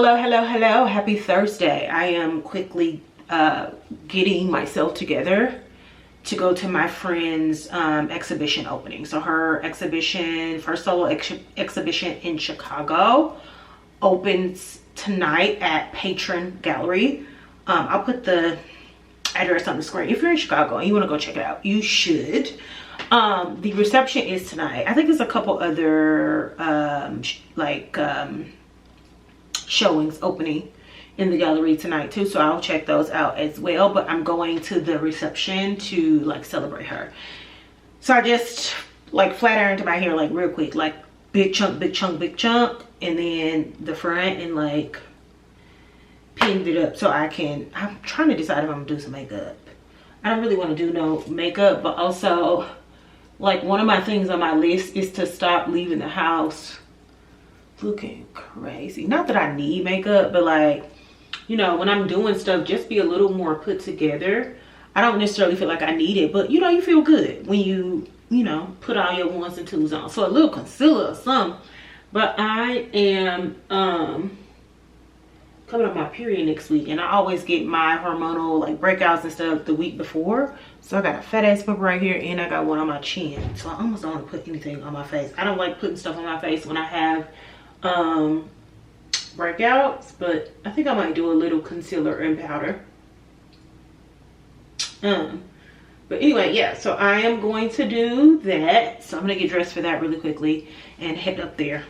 Hello. Happy Thursday. I am quickly getting myself together to go to my friend's exhibition opening. So her exhibition, first solo exhibition in Chicago, opens tonight at Patron Gallery. I'll put the address on the screen. If you're in Chicago and you want to go check it out, you should. The reception is tonight. I think there's a couple other showings opening in the gallery tonight too, so I'll check those out as well. But I'm going to the reception to like celebrate her. So I just like flat ironed my hair like real quick, like big chunk, and then the front, and like pinned it up so I'm trying to decide if I'm gonna do some makeup. I don't really want to do no makeup, but also like one of my things on my list is to stop leaving the house looking crazy. Not that I need makeup, but like, you know, when I'm doing stuff, just be a little more put together. I don't necessarily feel like I need it, but you know, you feel good when you know, put all your ones and twos on. So a little concealer or something. But I am coming up my period next week, and I always get my hormonal like breakouts and stuff the week before. So I got a fat ass pimple right here, and I got one on my chin. So I almost don't want to put anything on my face. I don't like putting stuff on my face when I have breakouts, but I think I might do a little concealer and powder. But anyway, yeah, so I am going to do that. So I'm gonna get dressed for that really quickly and head up there.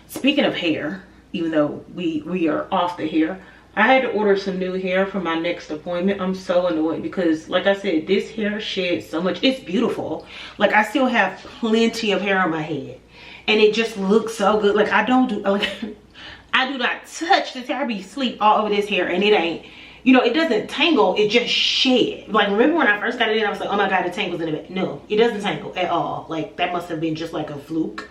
Speaking of hair, even though we are off the hair, I had to order some new hair for my next appointment. I'm so annoyed because, like I said, this hair sheds so much. It's beautiful. Like, I still have plenty of hair on my head, and it just looks so good. Like, I do not touch this hair. I be asleep all over this hair, and it ain't, you know, it doesn't tangle. It just shed. Like, remember when I first got it in, I was like, oh my God, it tangles in the back. No, it doesn't tangle at all. Like, that must have been just like a fluke.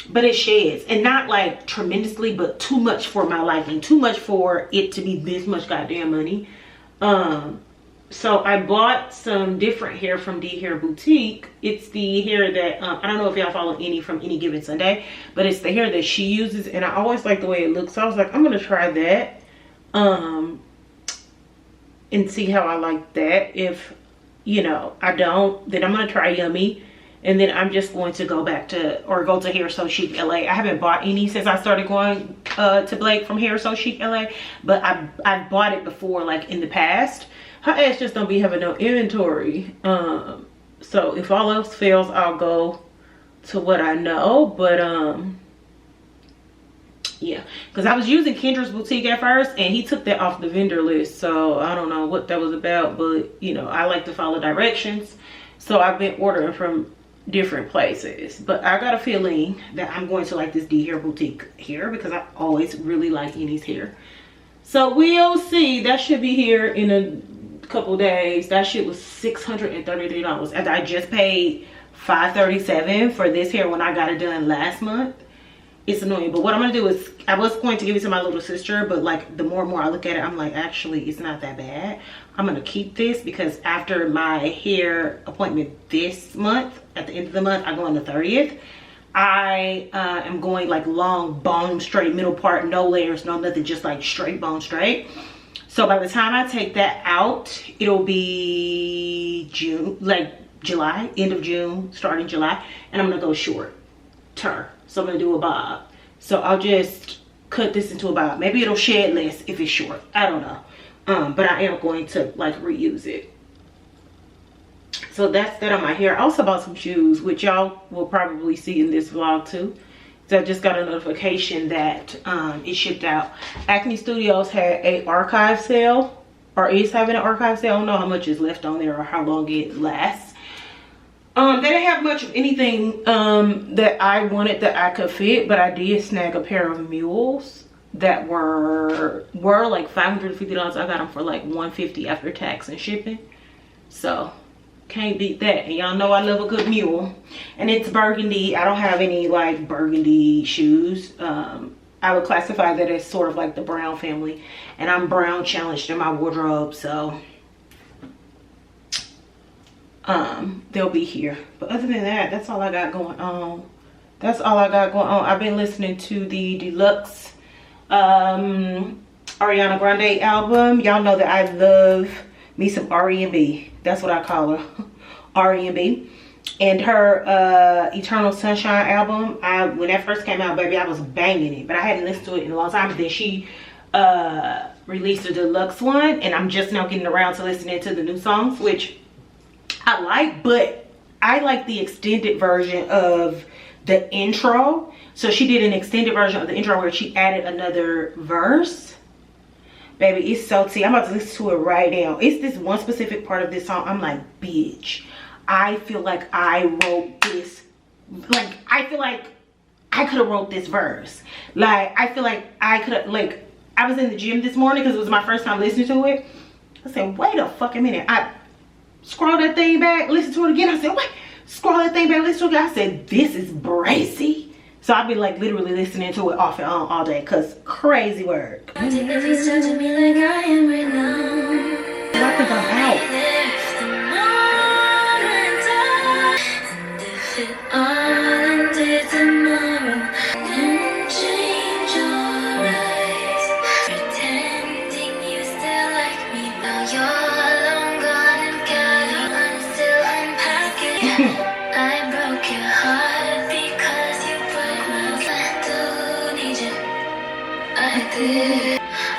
But it sheds, and not like tremendously, but too much for my liking. Too much for it to be this much goddamn money. So I bought some different hair from D Hair Boutique. It's the hair that I don't know if y'all follow any from Any Given Sunday, but it's the hair that she uses, and I always like the way it looks. So I was like, I'm gonna try that and see how I like that. If, you know, I don't, then I'm gonna try Yummy. And then I'm just going to go back to, or go to Hair So Chic LA. I haven't bought any since I started going to Blake from Hair So Chic LA. But I've bought it before, like in the past. Her ass just don't be having no inventory. So if all else fails, I'll go to what I know. But yeah. Because I was using Kendra's Boutique at first, and he took that off the vendor list. So I don't know what that was about. But, you know, I like to follow directions. So I've been ordering from different places, but I got a feeling that I'm going to like this D Hair Boutique hair because I always really like Any's hair. So we'll see. That should be here in a couple days. That shit was $633 after I just paid $537 for this hair when I got it done last month. It's annoying, but what I'm gonna do is, I was going to give it to my little sister, but like the more and more I look at it, I'm like, actually it's not that bad. I'm gonna keep this because after my hair appointment this month, at the end of the month, I go on the 30th. I am going like long bone straight, middle part, no layers, no nothing, just like straight bone straight. So by the time I take that out, it'll be June, like July, end of June, starting July, and I'm gonna go short term. So I'm gonna do a bob. So I'll just cut this into a bob. Maybe it'll shed less if it's short. I don't know. But I am going to like reuse it. So that's that on my hair. I also bought some shoes, which y'all will probably see in this vlog too. So I just got a notification that it shipped out. Acne Studios had a archive sale, or is having an archive sale. I don't know how much is left on there or how long it lasts. They didn't have much of anything that I wanted that I could fit, but I did snag a pair of mules that were like $550. I got them for like $150 after tax and shipping. So can't beat that. And y'all know I love a good mule. And it's burgundy. I don't have any like burgundy shoes. I would classify that as sort of like the brown family, and I'm brown challenged in my wardrobe, so they'll be here. But other than that, that's all I got going on. I've been listening to the deluxe Ariana Grande album. Y'all know that I love me some R&B. That's what I call her. R&B. And her Eternal Sunshine album, when that first came out, baby, I was banging it. But I hadn't listened to it in a long time. But then she released a deluxe one, and I'm just now getting around to listening to the new songs, which I like. But I like the extended version of the intro. So she did an extended version of the intro where she added another verse. Baby, it's so tea. I'm about to listen to it right now. It's this one specific part of this song. I'm like, bitch, I feel like I wrote this. Like, I feel like I could have wrote this verse. Like, I feel like I could have, like, I was in the gym this morning because it was my first time listening to it. I said, wait a fucking minute. I scrolled that thing back, listened to it again. I said, wait, scroll that thing back, listen to it again. I said, this is brazy. So I've been like literally listening to it off and on all day, cause crazy work. I think I'm out.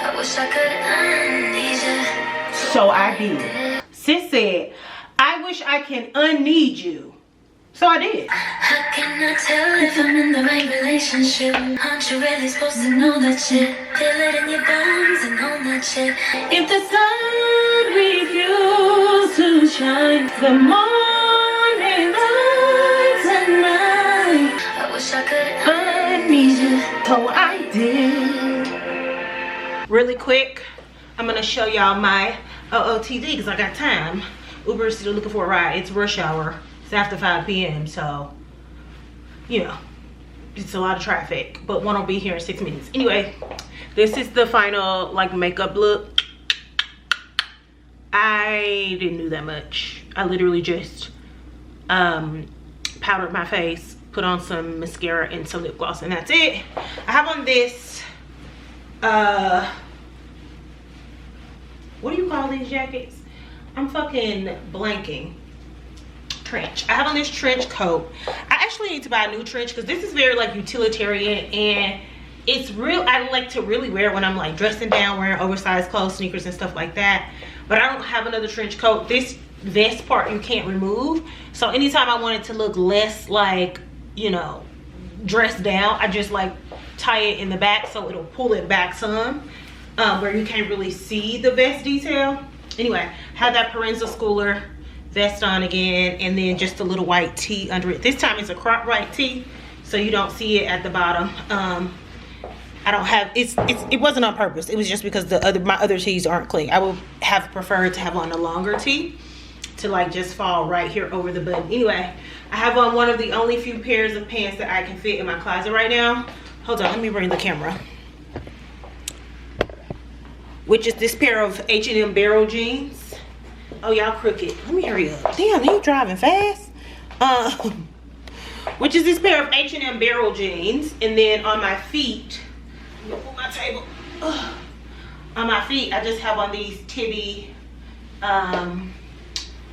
I wish I could unneed you. So I did. Sis said, I wish I can unneed you. So I did. How can I tell if I'm in the right relationship? Aren't you really supposed to know that shit? Feel it in your bones and own that shit. If the sun refused to shine, the morning light tonight, I wish I could unneed you. So I did. Really quick, I'm gonna show y'all my OOTD because I got time. Uber is still looking for a ride. It's rush hour. It's after 5 p.m. So, you know, it's a lot of traffic, but one will be here in 6 minutes. Anyway, this is the final like makeup look. I didn't do that much. I literally just powdered my face, put on some mascara and some lip gloss, and that's it. I have on this what do you call these jackets? I'm fucking blanking. Trench. I have on this trench coat. I actually need to buy a new trench because this is very like utilitarian, and it's real. I like to really wear it when I'm like dressing down, wearing oversized clothes, sneakers and stuff like that. But I don't have another trench coat. This vest part you can't remove, so anytime I want it to look less like, you know, dressed down, I just like tie it in the back so it'll pull it back some, where you can't really see the vest detail. Anyway, have that Parenza Schooler vest on again, and then just a little white tee under it. This time it's a crop white tee, so you don't see it at the bottom. I don't have it wasn't on purpose. It was just because my other tees aren't clean. I would have preferred to have on a longer tee to like just fall right here over the button. Anyway, I have on one of the only few pairs of pants that I can fit in my closet right now. Hold on, let me bring the camera. Which is this pair of H&M Barrel jeans. Oh, y'all crooked. Let me hurry up. Damn, he driving fast. Which is this pair of H&M Barrel jeans. And then on my feet, let me pull my table. On my feet, I just have on these Tibby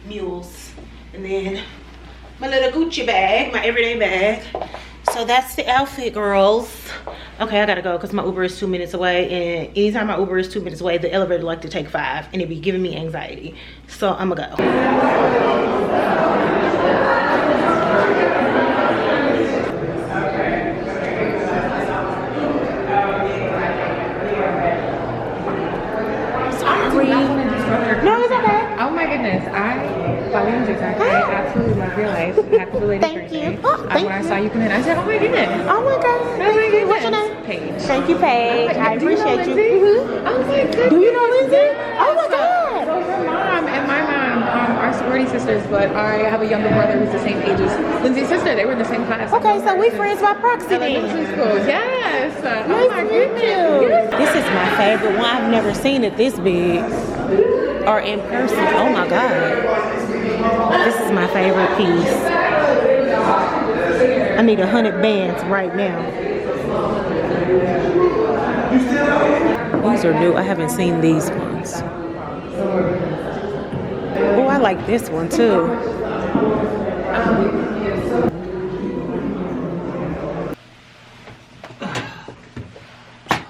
mules. And then my little Gucci bag, my everyday bag. So that's the outfit, girls. Okay, I gotta go because my Uber is 2 minutes away, and anytime my Uber is 2 minutes away, the elevator like to take 5, and it be giving me anxiety. So I'm gonna go. Sorry. No, it's okay. Oh my goodness, I absolutely love your life. Happy belated birthday. Thank you. When I saw you come in, I said, oh my goodness. Oh my God. Oh my goodness. What's your name? Paige. Thank you, Paige. I appreciate you. Oh my goodness. Do you know Lindsay? Oh my God. So your mom and my mom are sorority sisters, but I have a younger brother who's the same age as Lindsay's sister. They were in the same class. Okay, so we friends by proxy then. Elementary school. Yes. Nice to meet you. This is my favorite one. I've never seen it this big or in person. Oh my God. This is my favorite piece. I need 100 bands right now. These are new. I haven't seen these ones. Oh, I like this one too.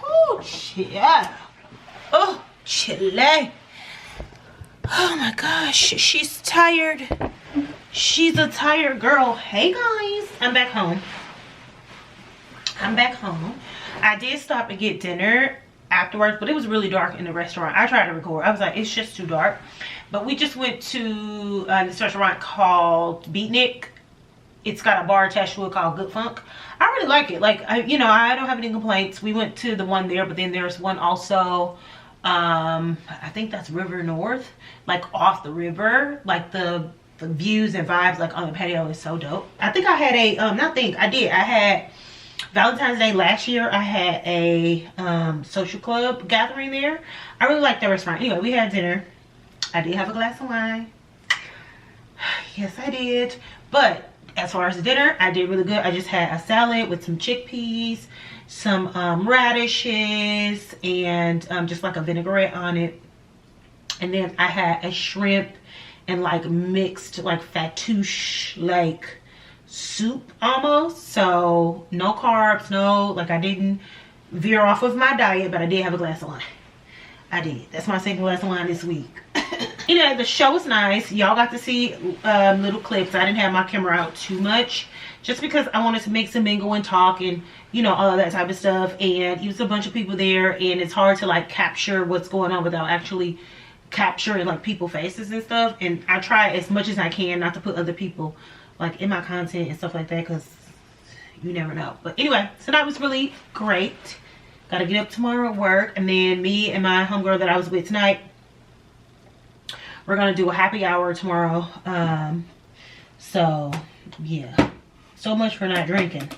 Oh, yeah. Oh, Chile. Oh my gosh, she's tired. She's a tired girl. Hey guys, I'm back home. I did stop and get dinner afterwards, but it was really dark in the restaurant. I tried to record. I was like, it's just too dark. But we just went to this restaurant called Beatnik. It's got a bar attached to it called Good Funk. I really like it. Like, I don't have any complaints. We went to the one there, but then there's one also, I think that's River North, like off the river. Like the views and vibes like on the patio is so dope. I think I had I had Valentine's Day last year. I had a social club gathering there. I really liked that restaurant. Anyway, we had dinner. I did have a glass of wine. Yes, I did. But as far as the dinner, I did really good. I just had a salad with some chickpeas, some radishes, and just like a vinaigrette on it. And then I had a shrimp and like mixed like fattoush like soup almost. So no carbs, no, like I didn't veer off of my diet, but I did have a glass of wine. I did. That's my second glass of wine this week. Anyway, the show was nice. Y'all got to see little clips. I didn't have my camera out too much just because I wanted to mix and mingle and talk and all of that type of stuff. And it was a bunch of people there, and it's hard to like capture what's going on without actually capturing like people faces and stuff. And I try as much as I can not to put other people like in my content and stuff like that, because you never know. But anyway, tonight was really great. Gotta get up tomorrow at work, and then me and my homegirl that I was with tonight, we're gonna do a happy hour tomorrow. So yeah, so much for not drinking.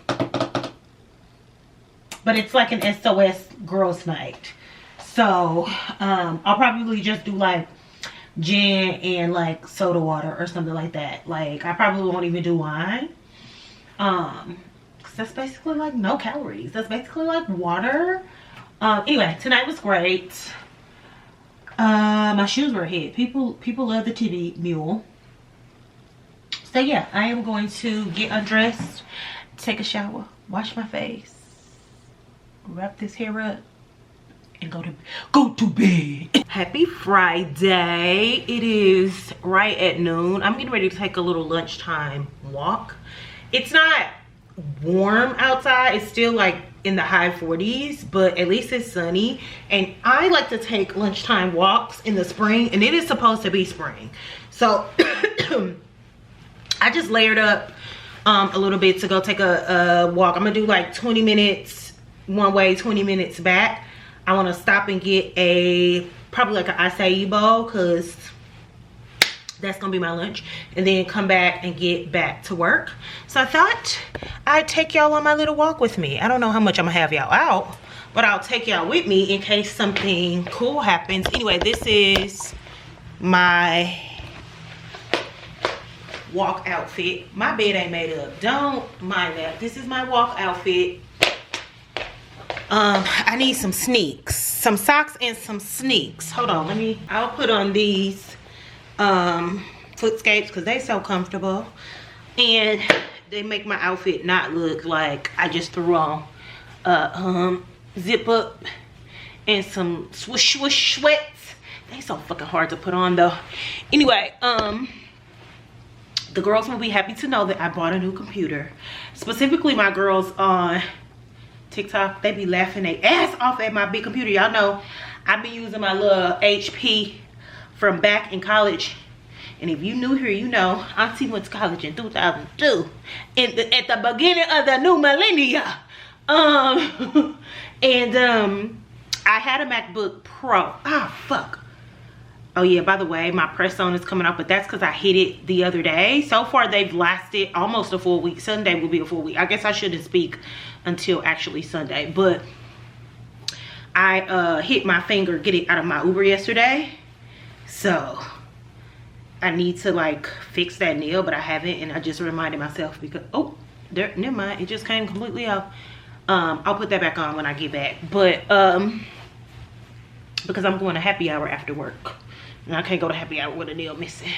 But it's like an SOS girls night. So I'll probably just do like gin and like soda water or something like that. Like I probably won't even do wine. Cause that's basically like no calories. That's basically like water. Anyway, tonight was great. My shoes were a hit. People love the titty mule. So yeah, I am going to get undressed, take a shower, wash my face, wrap this hair up, and go to bed. Happy Friday. It is right at noon. I'm getting ready to take a little lunchtime walk. It's not warm outside. It's still like in the high 40s, but at least it's sunny. And I like to take lunchtime walks in the spring, and it is supposed to be spring. So I just layered up a little bit to go take a walk. I'm gonna do like 20 minutes one way, 20 minutes back. I want to stop and get probably like an acai bowl, because that's gonna be my lunch, and then come back and get back to work. So I thought I'd take y'all on my little walk with me. I don't know how much I'm gonna have y'all out, but I'll take y'all with me in case something cool happens. Anyway, this is my walk outfit. My bed ain't made up, don't mind that. This is my walk outfit. I need some sneaks, some socks and some sneaks. Hold on, I'll put on these footscapes because they so comfortable, and they make my outfit not look like I just threw on zip up and some swoosh swoosh sweats. They so fucking hard to put on though. Anyway, the girls will be happy to know that I bought a new computer. Specifically my girls on TikTok, they be laughing their ass off at my big computer. Y'all know I've been using my little HP from back in college. And if you new here, you know Auntie went to college in 2002 at the beginning of the new millennia. I had a MacBook Pro. Fuck. Oh yeah, by the way, my press on is coming off, but that's because I hit it the other day. So far they've lasted almost a full week. Sunday will be a full week. I guess I shouldn't speak until actually Sunday, but I hit my finger getting out of my Uber yesterday, so I need to like fix that nail, but I haven't, and I just reminded myself because never mind, it just came completely off. I'll put that back on when I get back, but because I'm going to happy hour after work and I can't go to happy hour with a nail missing.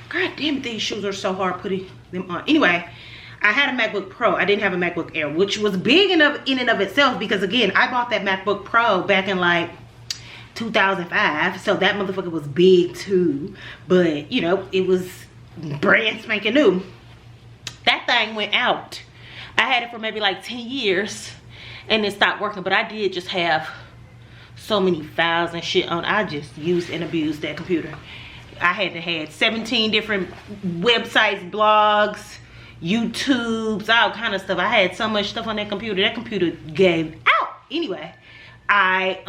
God damn it, these shoes are so hard putting them on. Anyway, I had a MacBook Pro. I didn't have a MacBook Air, which was big in and of itself, because again, I bought that MacBook Pro back in like 2005, so that motherfucker was big too, but you know, it was brand spanking new. That thing went out. I had it for maybe like 10 years and it stopped working, but I did just have so many files and shit on. I just used and abused that computer. I had 17 different websites, blogs, YouTubes, all kind of stuff. I had so much stuff on that computer. That computer gave out. Anyway, I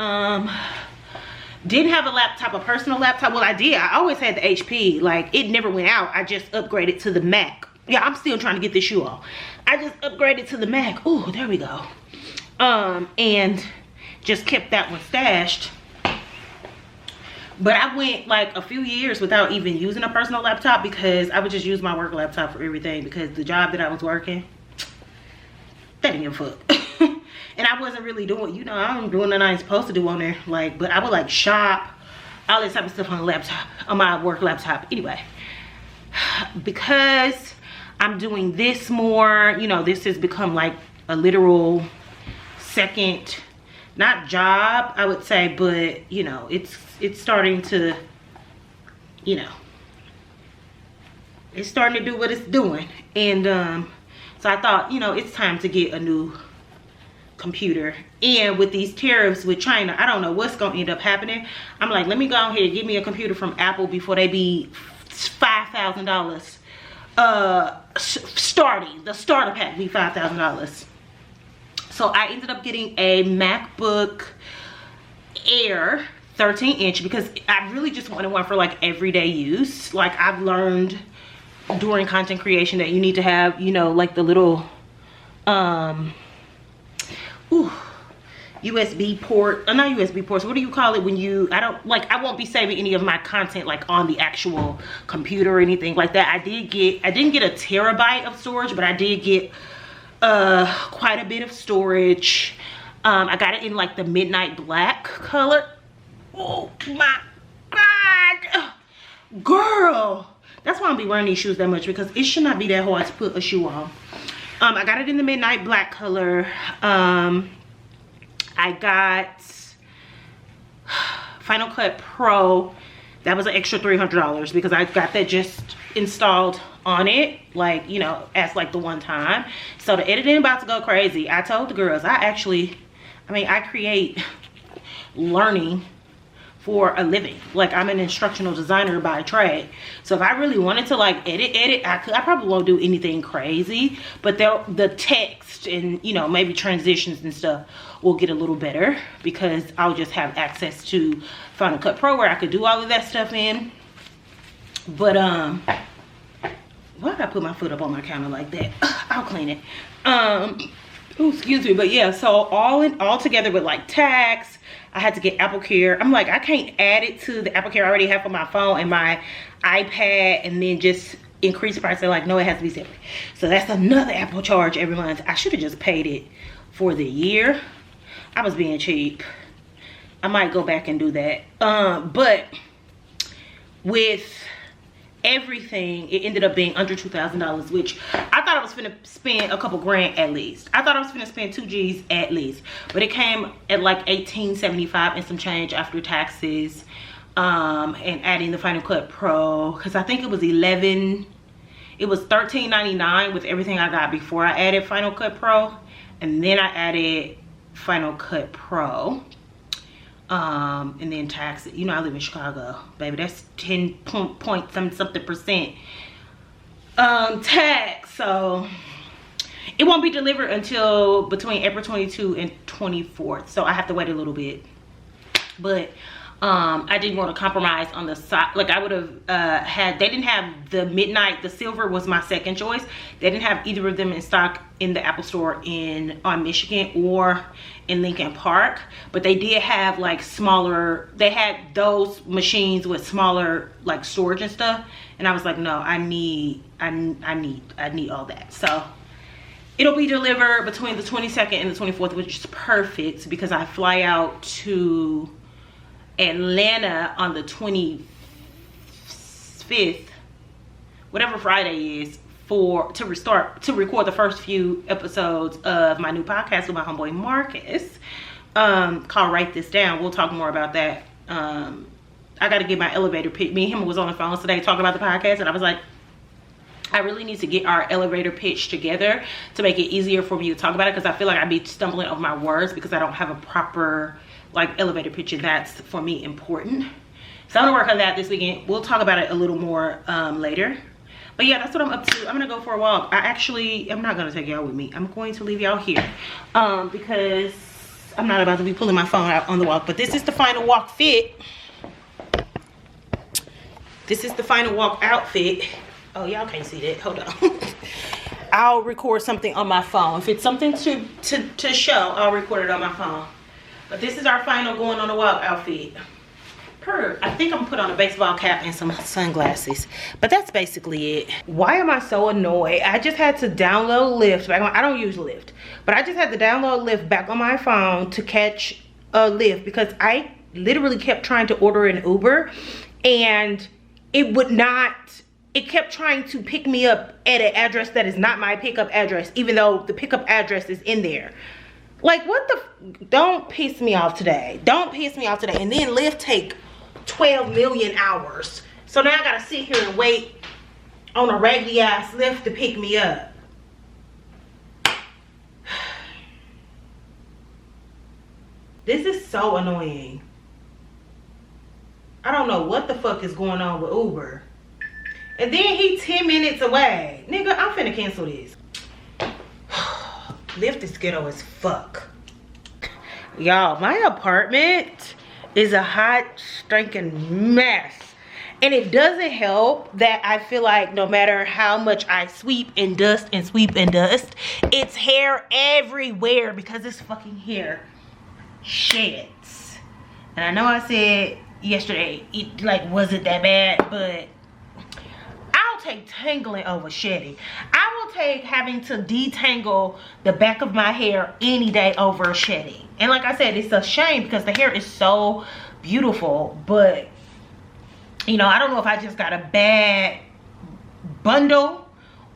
didn't have a laptop, a personal laptop. Well, I did. I always had the HP. Like, it never went out. I just upgraded to the Mac. Yeah, I'm still trying to get this shoe off. I just upgraded to the Mac. Oh, there we go. And just kept that one stashed. But I went like a few years without even using a personal laptop, because I would just use my work laptop for everything, because the job that I was working, that didn't give a fuck. And I wasn't really doing, you know, I wasn't doing what I was supposed to do on there. Like, but I would like shop, all this type of stuff on the laptop, on my work laptop. Anyway, because I'm doing this more, you know, this has become like a literal second, not job, I would say, but you know, it's starting to, you know, it's starting to do what it's doing. And so I thought, you know, it's time to get a new computer. And with these tariffs with China, I don't know what's gonna end up happening. I'm like, let me go ahead and get me a computer from Apple before they be $5,000 starting. The starter pack be $5,000. So I ended up getting a MacBook Air 13-inch because I really just wanted one for like everyday use. Like, I've learned during content creation that you need to have, you know, like the little USB port, not USB ports, what do you call it when you, I won't be saving any of my content like on the actual computer or anything like that. I didn't get a terabyte of storage, but I did get quite a bit of storage. I got it in like the midnight black color. Oh my God, girl, that's why I don't be wearing these shoes that much, because it should not be that hard to put a shoe on. I got it in the midnight black color. I got Final Cut Pro. That was an extra $300 because I got that just installed on it, like, you know, as like the one time. So the editing about to go crazy. I told the girls, I create learning for a living. Like, I'm an instructional designer by trade. So if I really wanted to like edit, I could. I probably won't do anything crazy, but the text and, you know, maybe transitions and stuff will get a little better because I'll just have access to Final Cut Pro where I could do all of that stuff in. But why did I put my foot up on my counter like that? I'll clean it. Ooh, excuse me. But yeah, so all together with like tax, I had to get Apple Care. I'm like, I can't add it to the Apple Care I already have for my phone and my iPad and then just increase the price. They're like, no, it has to be separate. So that's another Apple charge every month. I should have just paid it for the year. I was being cheap. I might go back and do that. But with everything, it ended up being under $2,000, which I thought I was finna spend a couple grand at least. I thought I was finna spend 2 G's at least, but it came at like $1,875 and some change after taxes, and adding the Final Cut Pro, because I think it was $13.99 with everything I got before I added Final Cut Pro, and then I added Final Cut Pro. And then tax it. You know, I live in Chicago, baby. That's 10 point something percent tax. So it won't be delivered until between April 22 and 24th. So I have to wait a little bit. But I didn't want to compromise on the side. Like, I would have they didn't have the midnight, the silver was my second choice. They didn't have either of them in stock in the Apple store on Michigan or in Lincoln Park, but they did have like smaller, they had those machines with smaller like storage and stuff, and I was like, no, I need all that. So It'll be delivered between the 22nd and the 24th, which is perfect because I fly out to Atlanta on the 25th, whatever Friday is, to record the first few episodes of my new podcast with my homeboy Marcus, called Write This Down. We'll talk more about that. I got to get my elevator pitch. Me and him was on the phone today talking about the podcast, and I was like, I really need to get our elevator pitch together to make it easier for me to talk about it, because I feel like I'd be stumbling over my words because I don't have a proper like elevator pitch, and that's for me important. So I'm gonna work on that this weekend. We'll talk about it a little more later. But yeah, that's what I'm up to. I'm gonna go for a walk. I'm not gonna take y'all with me. I'm going to leave y'all here because I'm not about to be pulling my phone out on the walk. But this is the final walk fit. This is the final walk outfit. Oh, y'all can't see that. Hold on. I'll record something on my phone. If it's something to show, I'll record it on my phone. But this is our final going on a walk outfit. I think I'm gonna put on a baseball cap and some sunglasses. But that's basically it. Why am I so annoyed? I just had to download Lyft back on. I don't use Lyft, but I just had to download Lyft back on my phone to catch a Lyft because I literally kept trying to order an Uber and it would not. It kept trying to pick me up at an address that is not my pickup address, even though the pickup address is in there. Like, what the? Don't piss me off today. Don't piss me off today. And then Lyft take 12 million hours. So now I gotta sit here and wait on a raggedy ass Lyft to pick me up. This is so annoying. I don't know what the fuck is going on with Uber. And then he 10 minutes away. Nigga, I'm finna cancel this. Lyft is ghetto as fuck. Y'all, my apartment is a hot, stinking mess. And it doesn't help that I feel like no matter how much I sweep and dust, it's hair everywhere because this fucking hair sheds. And I know I said yesterday, it like wasn't that bad, but I'll take tangling over shedding. I will take having to detangle the back of my hair any day over shedding. And like I said, it's a shame because the hair is so beautiful, but you know, I don't know if I just got a bad bundle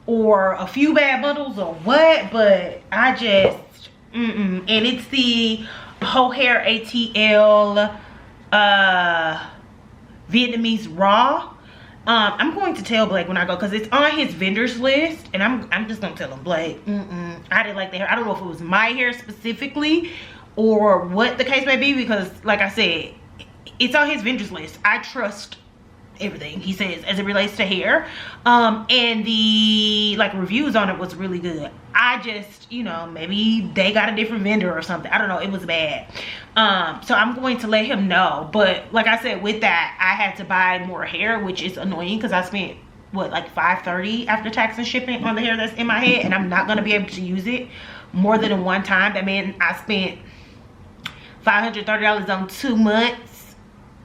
or a few bad bundles or what, but I just and it's the Hair ATL Vietnamese raw. I'm going to tell Blake when I go because it's on his vendors list, and I'm just gonna tell him, Blake, I didn't like the hair. I don't know if it was my hair specifically or what the case may be, because like I said, it's on his vendors list. I trust everything he says as it relates to hair, and the like reviews on it was really good. I just, you know, maybe they got a different vendor or something. I don't know, it was bad. So I'm going to let him know. But like I said, with that, I had to buy more hair, which is annoying because I spent what, like $530 after tax and shipping on the hair that's in my head, and I'm not going to be able to use it more than one time. That means I spent $530 on 2 months.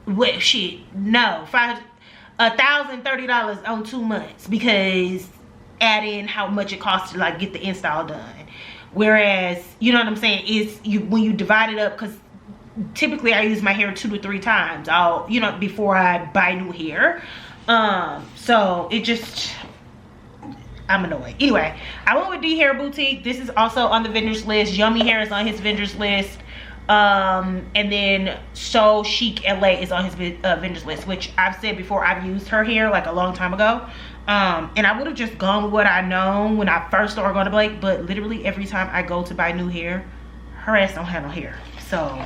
Well, shit, no, $1,030 on 2 months, because add in how much it costs to like get the install done. Whereas, you know what I'm saying, is when you divide it up, because typically I use my hair 2 to 3 times, you know, before I buy new hair. So it just, I'm annoyed. Anyway, I went with D Hair Boutique. This is also on the vendors list. Yummy Hair is on his vendors list. And then So Chic LA is on his vendors list, which I've said before, I've used her hair like a long time ago. And I would have just gone with what I know when I first started going to Blake, but literally every time I go to buy new hair, her ass don't have no hair. So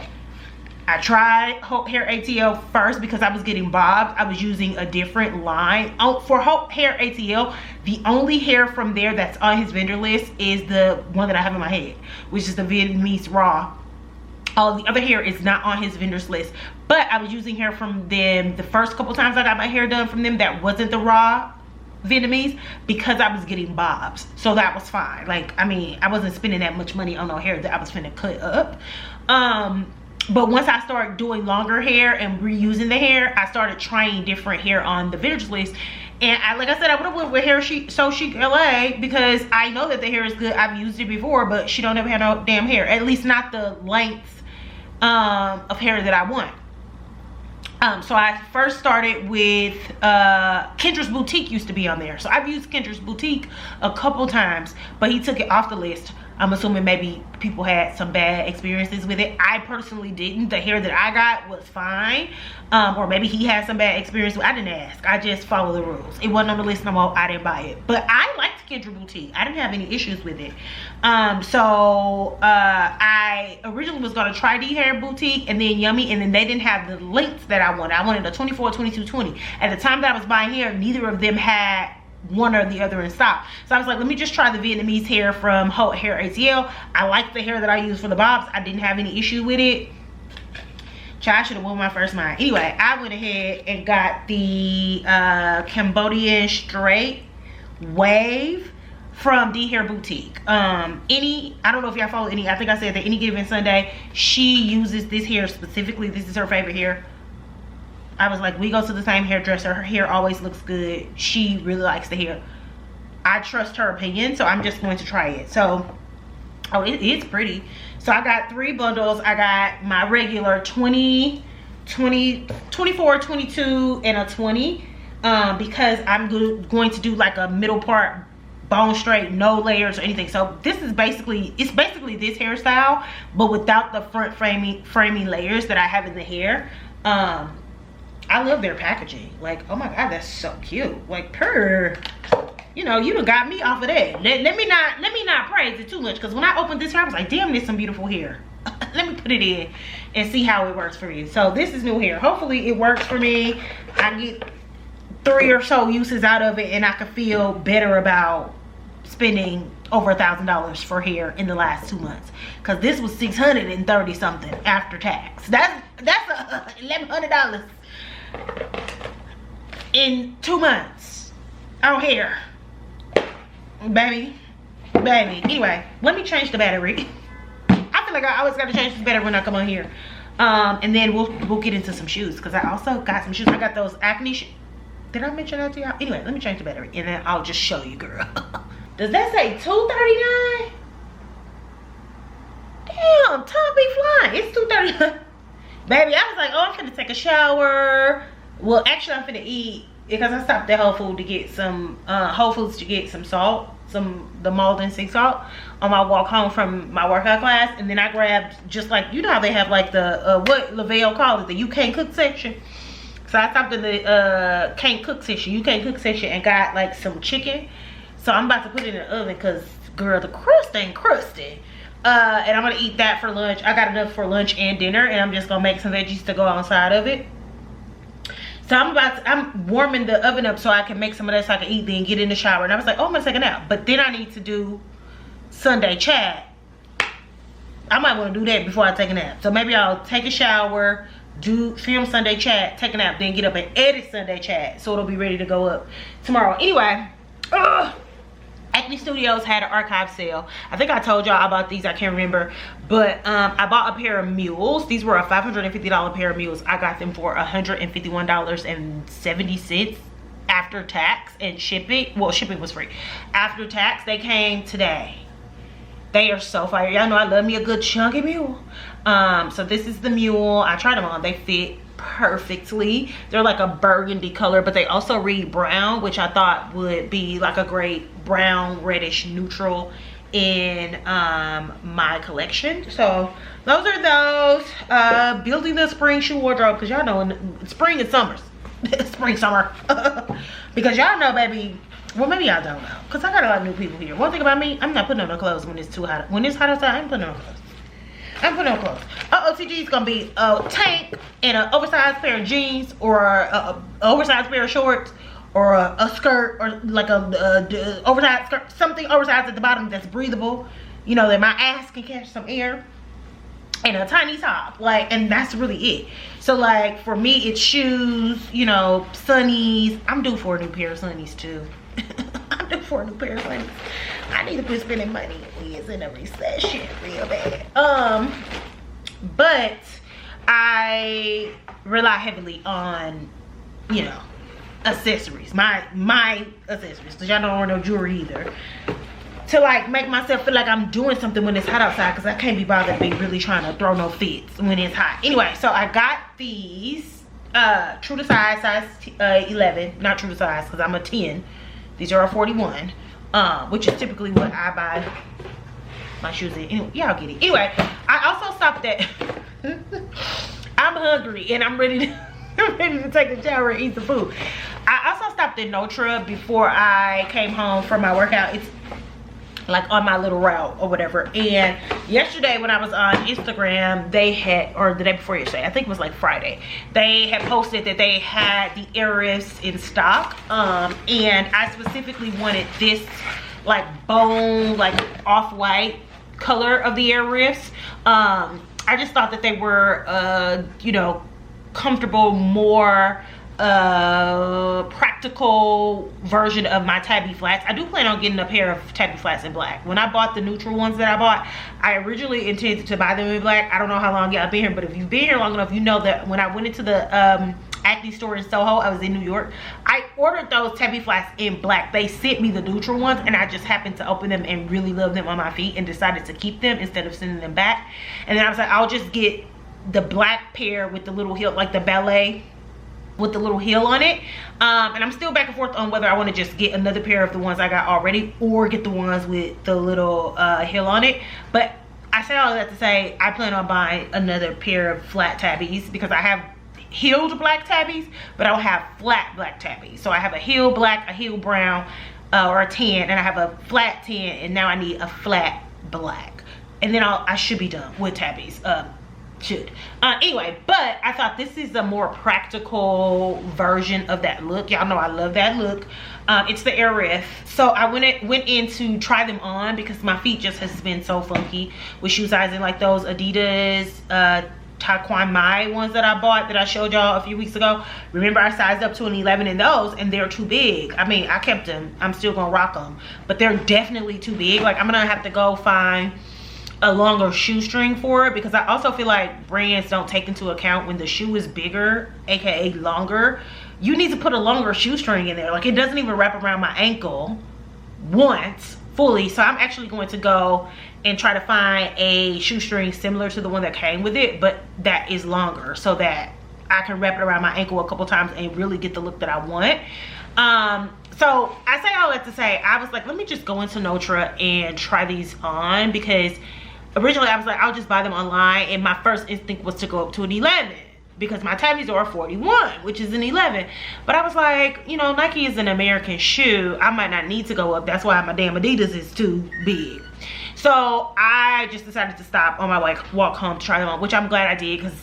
I tried Hair ATL first because I was getting bobbed. I was using a different line. For Hair ATL, the only hair from there that's on his vendor list is the one that I have in my head, which is the Vietnamese raw. All the other hair is not on his vendors list, but I was using hair from them the first couple times I got my hair done from them that wasn't the raw Vietnamese, because I was getting bobs, so that was fine. Like, I mean, I wasn't spending that much money on no hair that I was finna cut up. But once I started doing longer hair and reusing the hair, I started trying different hair on the vendors list, And like I said, I would have went with Hair So Chic LA because I know that the hair is good. I've used it before, but she don't ever have no damn hair. At least not the length of hair that I want. So I first started with Kendra's Boutique used to be on there. So I've used Kendra's Boutique a couple times, but he took it off the list. I'm assuming maybe people had some bad experiences with it. I personally didn't. The hair that I got was fine. Or maybe he had some bad experience. I didn't ask. I just follow the rules. It wasn't on the list no more. I didn't buy it. But I liked Kendra Boutique. I didn't have any issues with it. I originally was going to try D Hair Boutique and then Yummy. And then they didn't have the lengths that I wanted. I wanted a 24, 22, 20. At the time that I was buying hair, neither of them had one or the other in stock. So I was like, let me just try the Vietnamese hair from Haute Hair ATL. I like the hair that I use for the bobs. I didn't have any issue with it. I should have won my first mind. Anyway, I went ahead and got the Cambodian straight wave from D Hair Boutique. I don't know if y'all follow any. I think I said that Any Given Sunday, she uses this hair specifically. This is her favorite hair. I was like, we go to the same hairdresser. Her hair always looks good. She really likes the hair. I trust her opinion, so I'm just going to try it. So, oh, it's pretty. So I got 3 bundles. I got my regular 20, 24, 22, and a 20. Because I'm going to do like a middle part bone straight, no layers or anything. So this is basically, it's basically this hairstyle, but without the front framing layers that I have in the hair. I love their packaging. Like, oh my God, that's so cute. Like, you know, you done got me off of that. Let me not praise it too much, because when I opened this hair, I was like, damn, there's some beautiful hair. Let me put it in and see how it works for me. So this is new hair. Hopefully it works for me. I get 3 or so uses out of it, and I can feel better about spending over $1,000 for hair in the last 2 months, because this was $630 something after tax. That's $1,100 in 2 months on hair, baby. Anyway, let me change the battery. I feel like I always gotta change this battery when I come on here. And then we'll get into some shoes, because I also got some shoes. I got those Acne did I mention that to y'all? Anyway, let me change the battery and then I'll just show you, girl. Does that say $239? Damn, time be flying. It's $239. Baby, I was like, oh, I'm finna take a shower. Well, actually, I'm finna eat, because I stopped at Whole Foods to get some salt, the Malden sea salt on my walk home from my workout class. And then I grabbed, just like, you know how they have like the what Lavelle called it, the you can't cook section. So I stopped in the can't cook section, and got like some chicken. So I'm about to put it in the oven, because girl, the crust ain't crusty. And I'm gonna eat that for lunch. I got enough for lunch and dinner, and I'm just gonna make some veggies to go outside of it. So I'm warming the oven up so I can make some of that so I can eat, then get in the shower. And I was like, oh, I'm gonna take a nap. But then I need to do Sunday chat. I might want to do that before I take a nap. So maybe I'll take a shower, film Sunday chat, take a nap, then get up and edit Sunday chat, so it'll be ready to go up tomorrow. Anyway, Acne Studios had an archive sale. I think I told y'all about these, I can't remember. But I bought a pair of mules. These were a $550 pair of mules. I got them for $151.70 after tax and shipping. Well, shipping was free. After tax, they came today. They are so fire. Y'all know I love me a good chunky mule. So this is the mule. I tried them on. They fit perfectly. They're like a burgundy color, but they also read brown, which I thought would be like a great brown reddish neutral in my collection. So those are those. Building the spring shoe wardrobe, because y'all know in spring and summers spring summer because y'all know, baby. Well, maybe y'all don't know, because I got a lot of new people here. One thing about me, I'm not putting on no clothes when it's too hot. When it's hot outside, I ain't putting on clothes. I'm putting on clothes. OTG is gonna be a tank and an oversized pair of jeans, or a oversized pair of shorts, or a skirt, or like a oversized skirt, something oversized at the bottom that's breathable, you know, that my ass can catch some air, and a tiny top, like, and that's really it. So like for me, it's shoes, you know, sunnies. I'm due for a new pair of sunnies too. I'm due for a new pair of sunnies. I need to quit spending money. We is in a recession real bad. But I rely heavily on, you know, accessories, my accessories, because y'all don't wear no jewelry either, to like make myself feel like I'm doing something when it's hot outside, because I can't be bothered to be really trying to throw no fits when it's hot. Anyway, so I got these true to size 11, not true to size because I'm a 10. These are a 41, which is typically what I buy my shoes in. Anyway, y'all get it. Anyway, I also stopped at I'm hungry and I'm ready to take a shower and eat some food. I also stopped at Notre before I came home from my workout. It's like on my little route or whatever. And yesterday when I was on Instagram, they had, or the day before yesterday, I think it was like Friday, they had posted that they had the Airrifts in stock. And I specifically wanted this like bone, like off-white color of the Airrifts. I just thought that they were you know, comfortable, more practical version of my tabby flats. I do plan on getting a pair of tabby flats in black. When I bought the neutral ones that I bought, I originally intended to buy them in black. I don't know how long y'all been here, but if you've been here long enough, you know that when I went into the Acne store in Soho, I was in New York, I ordered those tabby flats in black. They sent me the neutral ones and I just happened to open them and really love them on my feet and decided to keep them instead of sending them back. And then I was like, I'll just get the black pair with the little heel, like the ballet with the little heel on it. And I'm still back and forth on whether I want to just get another pair of the ones I got already or get the ones with the little heel on it. But I said all that to say I plan on buying another pair of flat tabbies, because I have heeled black tabbies, but I don't have flat black tabbies. So I have a heel black, a heel brown, or a tan, and I have a flat tan, and now I need a flat black. And then I should be done with tabbies. Anyway, but I thought this is a more practical version of that look. Y'all know I love that look. It's the Airrift. So I went in to try them on because my feet just has been so funky with shoe sizing, like those Adidas Taekwon Mai ones that I bought that I showed y'all a few weeks ago. Remember, I sized up to an 11 in those and they're too big. I mean, I kept them. I'm still gonna rock them, but they're definitely too big. Like, I'm gonna have to go find a longer shoestring for it, because I also feel like brands don't take into account when the shoe is bigger, aka longer, you need to put a longer shoestring in there. Like, it doesn't even wrap around my ankle once fully. So I'm actually going to go and try to find a shoestring similar to the one that came with it, but that is longer, so that I can wrap it around my ankle a couple times and really get the look that I want. So I say all that to say, I was like, let me just go into Notre and try these on, because originally I was like, I'll just buy them online, and my first instinct was to go up to an 11 because my tabbies are a 41, which is an 11. But I was like, you know, Nike is an American shoe. I might not need to go up. That's why my damn Adidas is too big. So I just decided to stop on my walk home to try them on, which I'm glad I did, because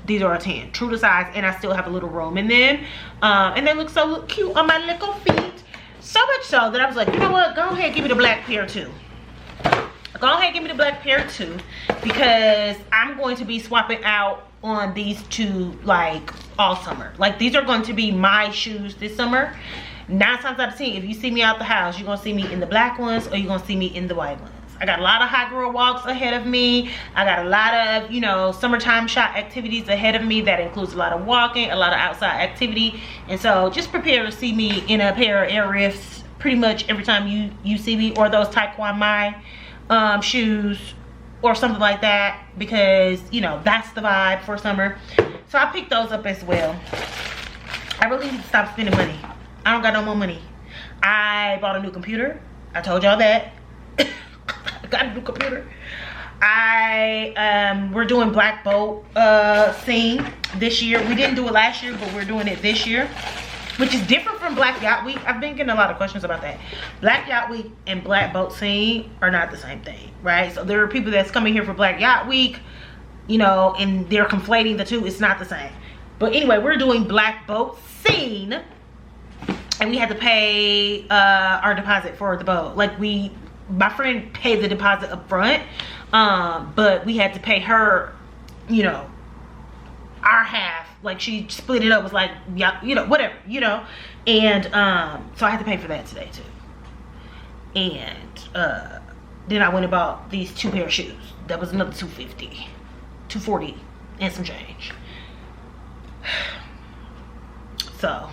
these are a 10, true to size, and I still have a little room in them. And they look so cute on my little feet. So much so that I was like, you know what? Go ahead, give me the black pair too. Go ahead, give me the black pair too, because I'm going to be swapping out on these two like all summer. Like, these are going to be my shoes this summer. 9 times out of 10, if you see me out the house, you're gonna see me in the black ones or you're gonna see me in the white ones. I got a lot of hot girl walks ahead of me. I got a lot of, you know, summertime shot activities ahead of me. That includes a lot of walking, a lot of outside activity. And so just prepare to see me in a pair of Airrifts pretty much every time you see me, or those Taekwon Mai shoes or something like that, because, you know, that's the vibe for summer. So I picked those up as well. I really need to stop spending money. I don't got no more money. I bought a new computer. I told y'all that. I got a new computer. We're doing Black Bolt scene this year. We didn't do it last year, but we're doing it this year, which is different from Black Yacht Week. I've been getting a lot of questions about that. Black Yacht Week and Black Boat Scene are not the same thing, right? So there are people that's coming here for Black Yacht Week, you know, and they're conflating the two. It's not the same. But anyway, we're doing Black Boat Scene, and we had to pay our deposit for the boat. Like, my friend paid the deposit up front, but we had to pay her, you know, our half. Like, she split it up, was like, yeah, you know, whatever, you know. And so I had to pay for that today too. And then I went and bought these 2 pair of shoes. That was another $250, $240 and some change. So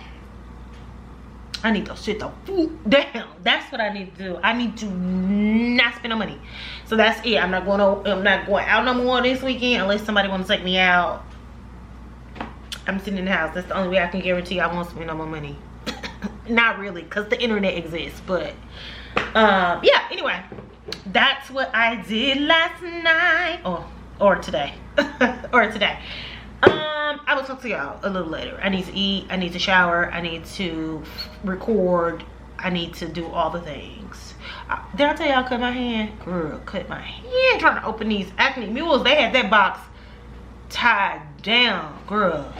I need to sit the food down. That's what I need to do. I need to not spend no money. So that's it. I'm not going out no more this weekend unless somebody want to take me out. I'm sitting in the house. That's the only way I can guarantee I won't spend no more money. Not really, because the internet exists. But yeah, anyway, that's what I did last night. Or today. Or today. I will talk to y'all a little later. I need to eat, I need to shower, I need to record, I need to do all the things. Did I tell y'all I cut my hand? Girl, cut my hand trying to open these Acne Mules. They had that box tied down, girl.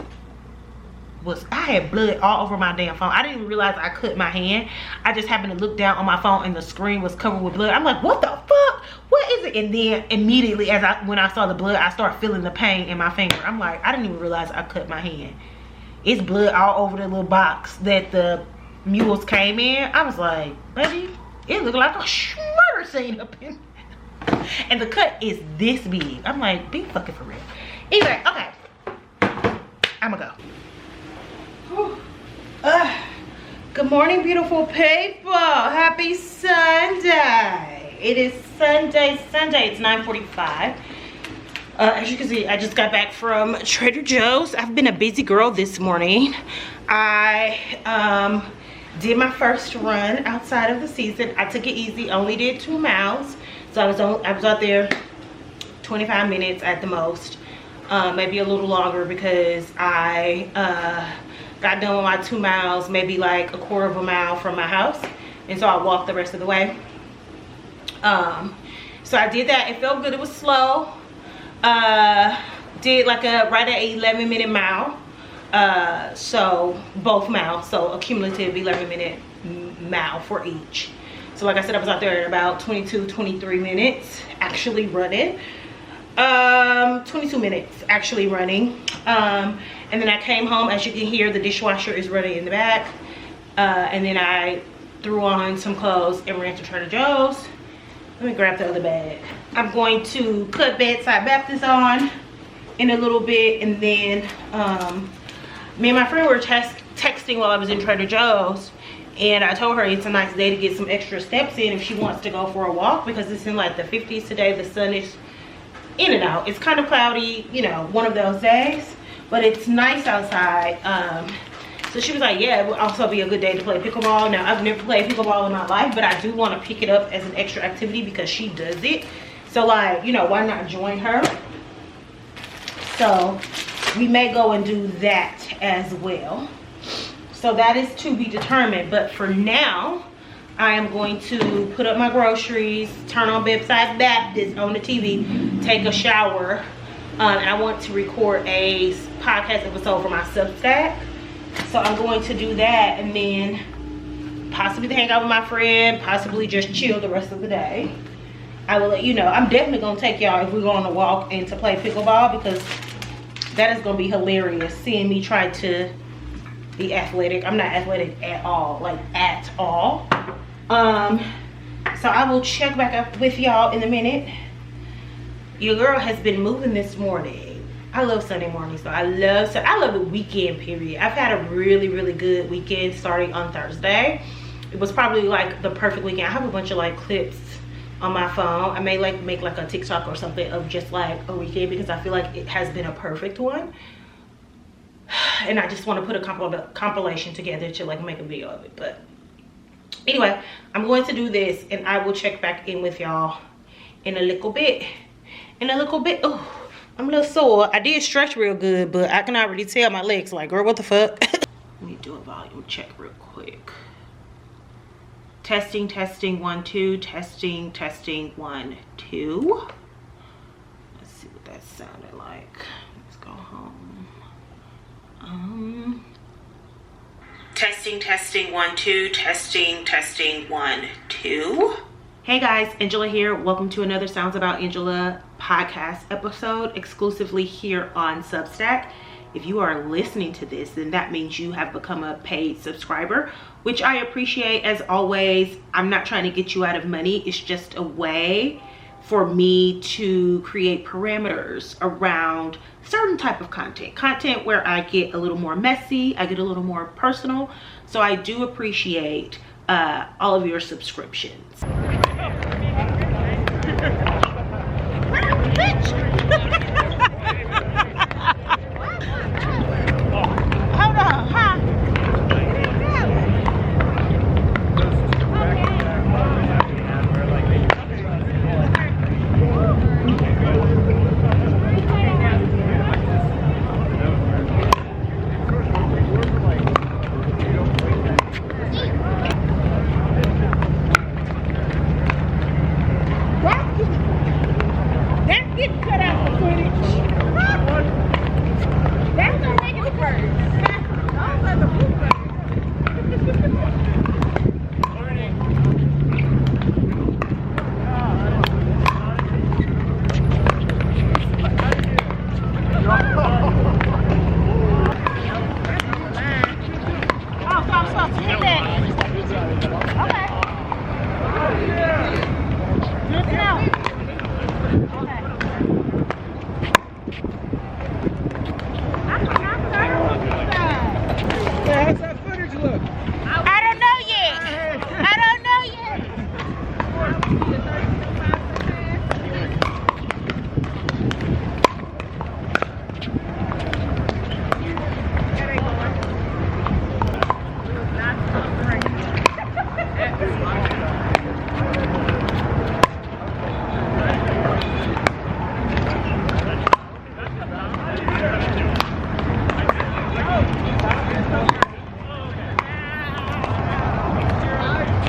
I had blood all over my damn phone. I didn't even realize I cut my hand. I just happened to look down on my phone and the screen was covered with blood. I'm like, what the fuck? What is it? And then immediately when I saw the blood, I started feeling the pain in my finger. I'm like, I didn't even realize I cut my hand. It's blood all over the little box that the mules came in. I was like, baby, it looked like a murder scene up in. And the cut is this big. I'm like, be fucking for real. Anyway, okay. I'ma go. Good morning, beautiful people. Happy Sunday. It is Sunday. It's 9:45. As you can see, I just got back from Trader Joe's. I've been a busy girl this morning. I did my first run outside of the season. I took it easy, only did 2 miles. So I was out there 25 minutes at the most, maybe a little longer, because I got done with my 2 miles, maybe like a quarter of a mile from my house, and so I walked the rest of the way. So I did that. It felt good. It was slow. Did like right at 11-minute mile. So both miles, so a cumulative 11-minute mile for each. So like I said, I was out there in about 23 minutes actually running. 22 minutes actually running. And then I came home. As you can hear, the dishwasher is running in the back. And then I threw on some clothes and ran to Trader Joe's. Let me grab the other bag. I'm going to put Bedside Baptist on in a little bit, and then me and my friend were texting while I was in Trader Joe's, and I told her it's a nice day to get some extra steps in if she wants to go for a walk, because it's in like the 50s today. The sun is in and out. It's kind of cloudy, you know, one of those days, but it's nice outside. So she was like, yeah, it would also be a good day to play pickleball. Now, I've never played pickleball in my life, but I do want to pick it up as an extra activity because she does it. So like, you know, why not join her? So we may go and do that as well. So that is to be determined. But for now, I am going to put up my groceries, turn on Bedside Baptist on the TV, take a shower, and I want to record a podcast episode for my Substack. So I'm going to do that, and then possibly hang out with my friend, possibly just chill the rest of the day. I will let you know. I'm definitely going to take y'all if we're going to walk and to play pickleball, because that is going to be hilarious, seeing me try to be athletic. I'm not athletic at all, like at all. So I will check back up with y'all in a minute. Your girl has been moving this morning. I love Sunday mornings, so I love the weekend period. I've had a really good weekend starting on Thursday. It was probably like the perfect weekend. I have a bunch of like clips on my phone. I may like make like a TikTok or something of just like a weekend, because I feel like it has been a perfect one. And I just want to put a compilation together to like make a video of it. But anyway, I'm going to do this, and I will check back in with y'all in a little bit. Oh, I'm a little sore. I did stretch real good, but I can already tell my legs like, girl, what the fuck? Let me do a volume check real quick. Testing 1 2. Testing 1 2. Let's see what that sounded like. Let's go home. Testing 1 2. Testing 1 2. Hey guys, Angela here. Welcome to another Sounds About Angela podcast episode, exclusively here on Substack. If you are listening to this, then that means you have become a paid subscriber, which I appreciate as always. I'm not trying to get you out of money. It's just a way for me to create parameters around certain type of content where I get a little more messy, I get a little more personal. So I do appreciate all of your subscriptions. Hold on, huh?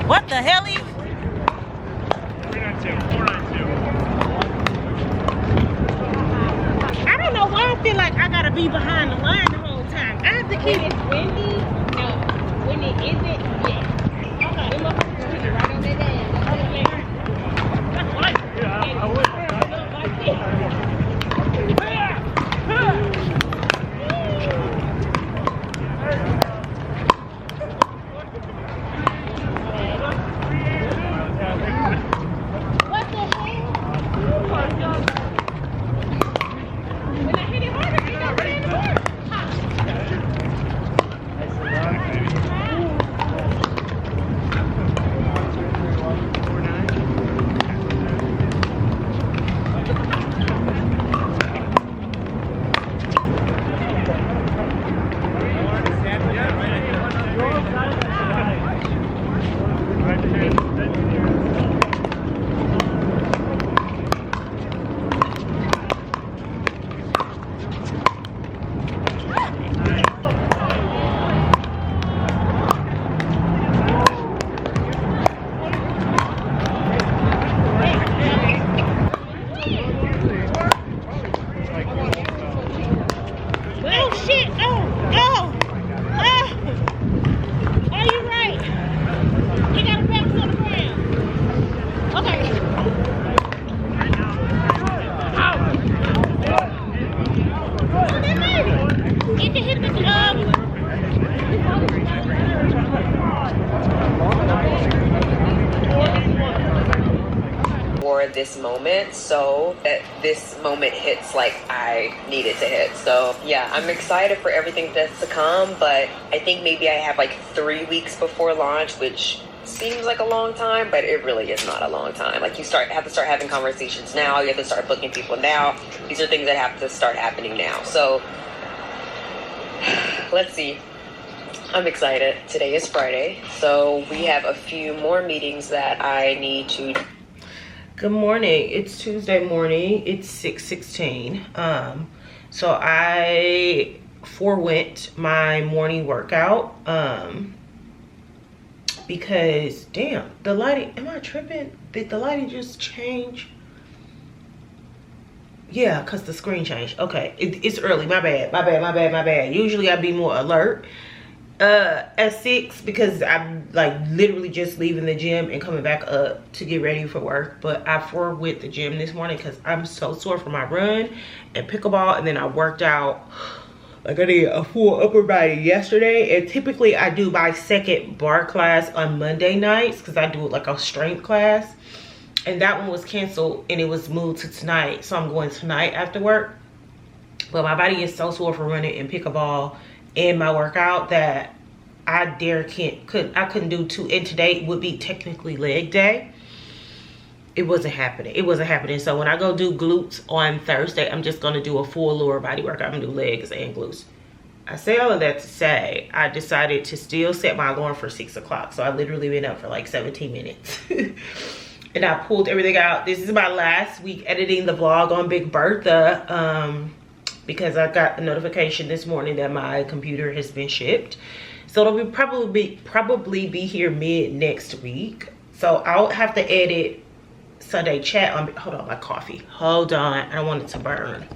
What the hell? 492. I don't know why I feel like I gotta be behind the line the whole time. I have to keep. When it's windy, no. When it isn't, yes. Okay. It looks windy right on that day. Yeah, I would. This moment so that this moment hits like I need it to hit. So yeah, I'm excited for everything that's to come, but I think maybe I have like 3 weeks before launch, which seems like a long time, but it really is not a long time. Like you have to start having conversations now, you have to start booking people now. These are things that have to start happening now. So let's see. I'm excited. Today is Friday, so we have a few more meetings that I need to. Good morning. It's Tuesday morning. It's 6:16. So I forewent my morning workout because damn, the lighting, am I tripping? Did the lighting just change? Yeah, because the screen changed. Okay, it's early. My bad. Usually I'd be more alert at 6 because I'm like literally just leaving the gym and coming back up to get ready for work. But I forewent the gym this morning because I'm so sore from my run and pickleball, and then I worked out like I did a full upper body yesterday. And typically I do my second bar class on Monday nights because I do like a strength class. and that one was canceled and it was moved to tonight, so I'm going tonight after work. But my body is so sore for running and pickleball and my workout that I couldn't do two. And today would be technically leg day. It wasn't happening. So when I go do glutes on Thursday, I'm just gonna do a full lower body workout. I'm gonna do legs and glutes. I say all of that to say I decided to still set my alarm for 6 o'clock. So I literally been up for like 17 minutes. And I pulled everything out. This is my last week editing the vlog on Big Bertha, because I got a notification this morning that my computer has been shipped. So it'll probably be here mid next week. So I'll have to edit Sunday chat on. Hold on, my coffee. Hold on, I don't want it to burn.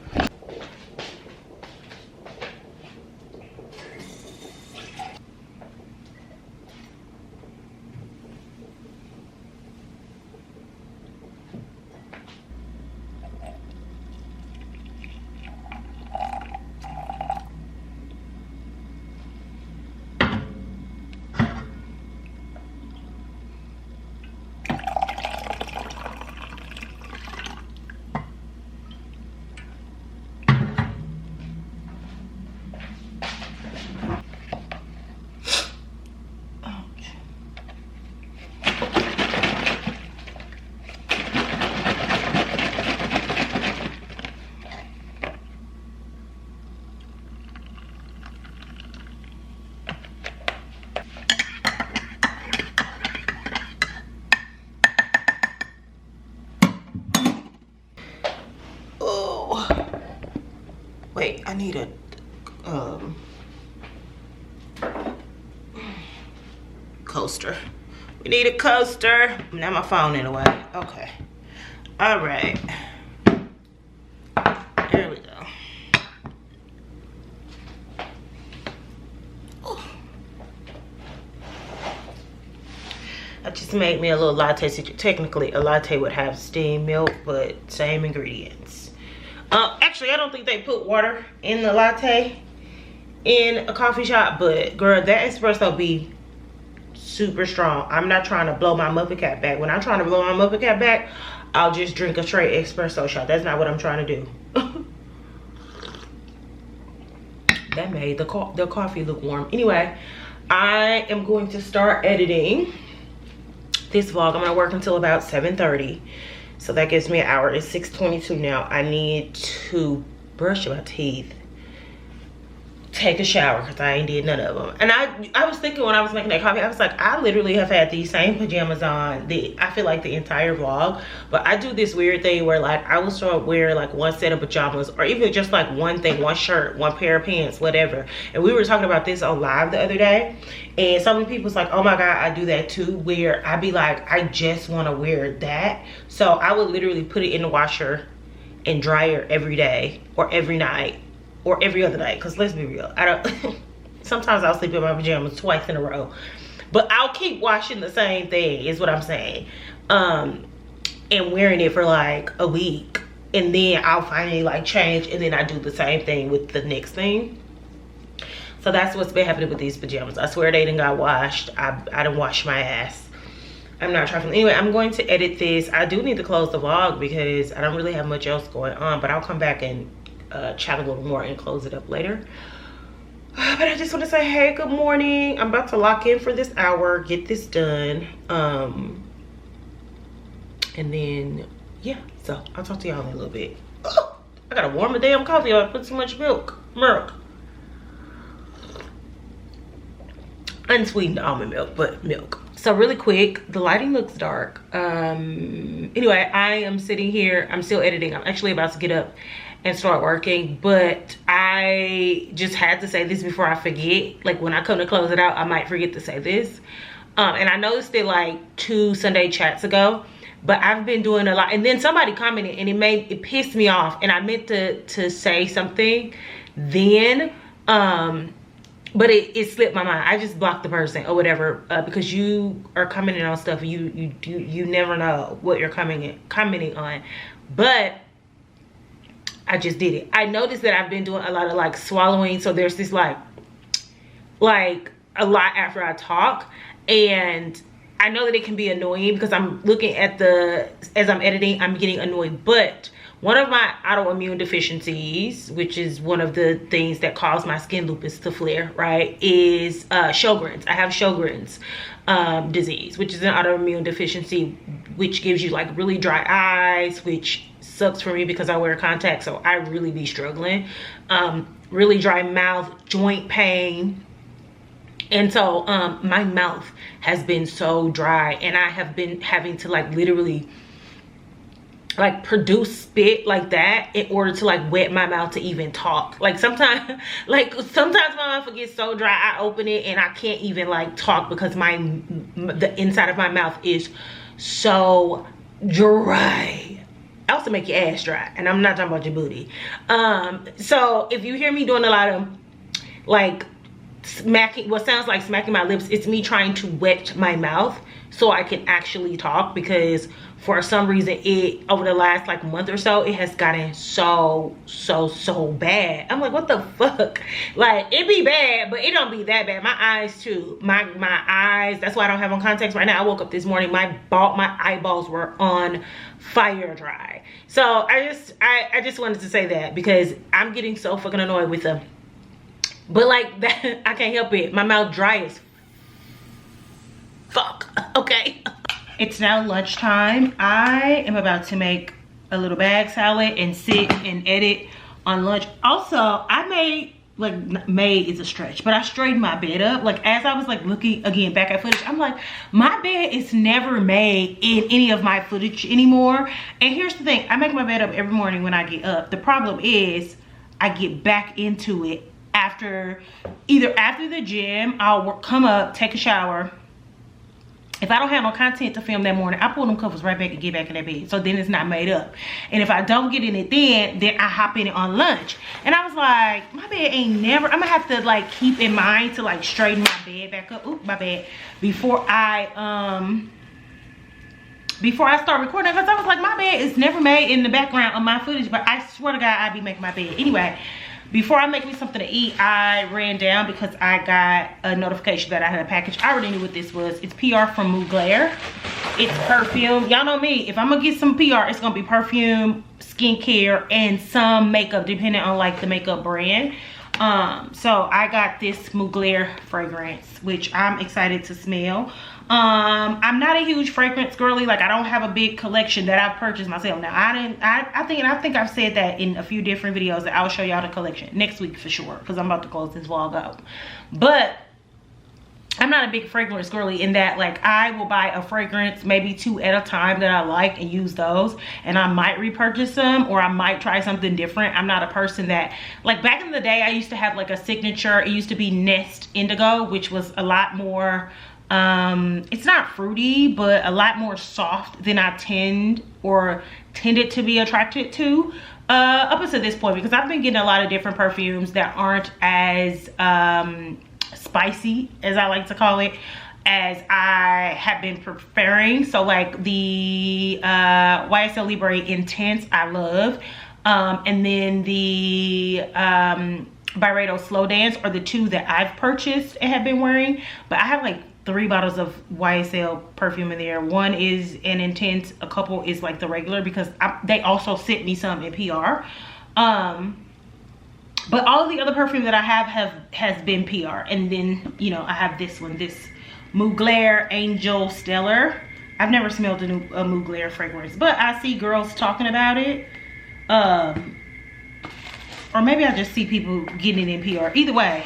Wait, I need a coaster. We need a coaster. Now my phone in the way. Okay. All right. There we go. I just made me a little latte. Technically, a latte would have steamed milk, but same ingredients. Actually, I don't think they put water in the latte in a coffee shop, but girl, that espresso be super strong. I'm not trying to blow my muffin cap back. When I'm trying to blow my muffin cap back, I'll just drink a straight espresso shot. That's not what I'm trying to do. That made the coffee look warm. Anyway, I am going to start editing this vlog. I'm gonna work until about 7:30. So that gives me an hour. It's 6:22 now. I need to brush my teeth, take a shower, because I ain't did none of them. And I was thinking when I was making that coffee, I was like, I literally have had these same pajamas on I feel like the entire vlog. But I do this weird thing where like I will start wearing like one set of pajamas, or even just like one thing, one shirt, one pair of pants, whatever. And we were talking about this on live the other day, and some of the people's like, oh my god, I do that too, where I be like, I just want to wear that. So I would literally put it in the washer and dryer every day or every night or every other night, because let's be real, I don't sometimes I'll sleep in my pajamas twice in a row, but I'll keep washing the same thing is what I'm saying, and wearing it for like a week, and then I'll finally like change, and then I do the same thing with the next thing. So that's what's been happening with these pajamas. I swear they done got washed. I done washed my ass. I'm not trifling. Anyway, I'm going to edit this. I do need to close the vlog because I don't really have much else going on, but I'll come back and chat a little more and close it up later. But I just want to say, hey, good morning. I'm about to lock in for this hour, get this done, and then yeah, so I'll talk to y'all in a little bit. Oh, I gotta warm the damn coffee up. I put too much milk. Unsweetened almond milk, but milk. So really quick, the lighting looks dark. Anyway, I am sitting here, I'm still editing. I'm actually about to get up and start working, but I just had to say this before I forget. Like when I come to close it out, I might forget to say this. And I noticed it like 2 Sunday chats ago, but I've been doing a lot. And then somebody commented and it pissed me off, and I meant to say something then, but it slipped my mind. I just blocked the person or whatever, because you are commenting on stuff you never know what you're commenting on. But I just did it. I noticed that I've been doing a lot of like swallowing, so there's this like a lot after I talk, and I know that it can be annoying because I'm looking at as I'm editing, I'm getting annoyed. But one of my autoimmune deficiencies, which is one of the things that cause my skin lupus to flare, right, is Sjogren's. I have Sjogren's disease, which is an autoimmune deficiency, which gives you like really dry eyes, which sucks for me because I wear contacts, so I really be struggling. Really dry mouth, joint pain. And so my mouth has been so dry, and I have been having to like literally like produce spit like that in order to like wet my mouth to even talk. Like sometimes my mouth gets so dry, I open it and I can't even like talk because the inside of my mouth is so dry. I also make your ass dry, and I'm not talking about your booty. So if you hear me doing a lot of like smacking, what sounds like smacking my lips, it's me trying to wet my mouth so I can actually talk, because for some reason over the last like month or so, it has gotten so bad. I'm like, what the fuck? Like, it be bad, but it don't be that bad. My eyes too, my eyes, that's why I don't have on contacts right now. I woke up this morning, my eyeballs were on fire dry. So I just wanted to say that because I'm getting so fucking annoyed with them. But like that, I can't help it. My mouth dry as fuck, okay? It's now lunchtime. I am about to make a little bag salad and sit and edit on lunch. Also, I made is a stretch, but I straightened my bed up. Like, as I was like looking again back at footage, I'm like, my bed is never made in any of my footage anymore. And here's the thing, I make my bed up every morning when I get up. The problem is I get back into it either after the gym. I'll come up, take a shower. If I don't have no content to film that morning, I pull them covers right back and get back in that bed. So then it's not made up. And if I don't get in it then I hop in it on lunch. And I was like, my bed ain't never, I'm gonna have to like keep in mind to like straighten my bed back up. Oop, my bad. Before I start recording, because I was like, my bed is never made in the background of my footage, but I swear to God, I be making my bed. Anyway, before I make me something to eat, I ran down because I got a notification that I had a package. I already knew what this was. It's PR from Mugler. It's perfume. Y'all know me. If I'm gonna get some PR, it's gonna be perfume, skincare, and some makeup, depending on like the makeup brand. So I got this Mugler fragrance, which I'm excited to smell. I'm not a huge fragrance girly. Like, I don't have a big collection that I've purchased myself. Now, I think I've said that in a few different videos, that I'll show y'all the collection next week for sure, because I'm about to close this vlog out. But I'm not a big fragrance girly in that, like, I will buy a fragrance, maybe 2 at a time that I like, and use those, and I might repurchase them, or I might try something different. I'm not a person that, like, back in the day, I used to have like a signature. It used to be Nest Indigo, which was a lot more it's not fruity, but a lot more soft than I tended to be attracted to up until this point, because I've been getting a lot of different perfumes that aren't as spicy, as I like to call it, as I have been preferring. So like the YSL Libre Intense, I love, and then the Byredo Slow Dance are the 2 that I've purchased and have been wearing. But I have like 3 bottles of YSL perfume in there. 1 is an intense, a couple is like the regular, because they also sent me some in PR. But all of the other perfume that I has been PR. And then, you know, I have this one, this Mugler Angel Stellar. I've never smelled a Mugler fragrance, but I see girls talking about it. Or maybe I just see people getting it in PR. Either way,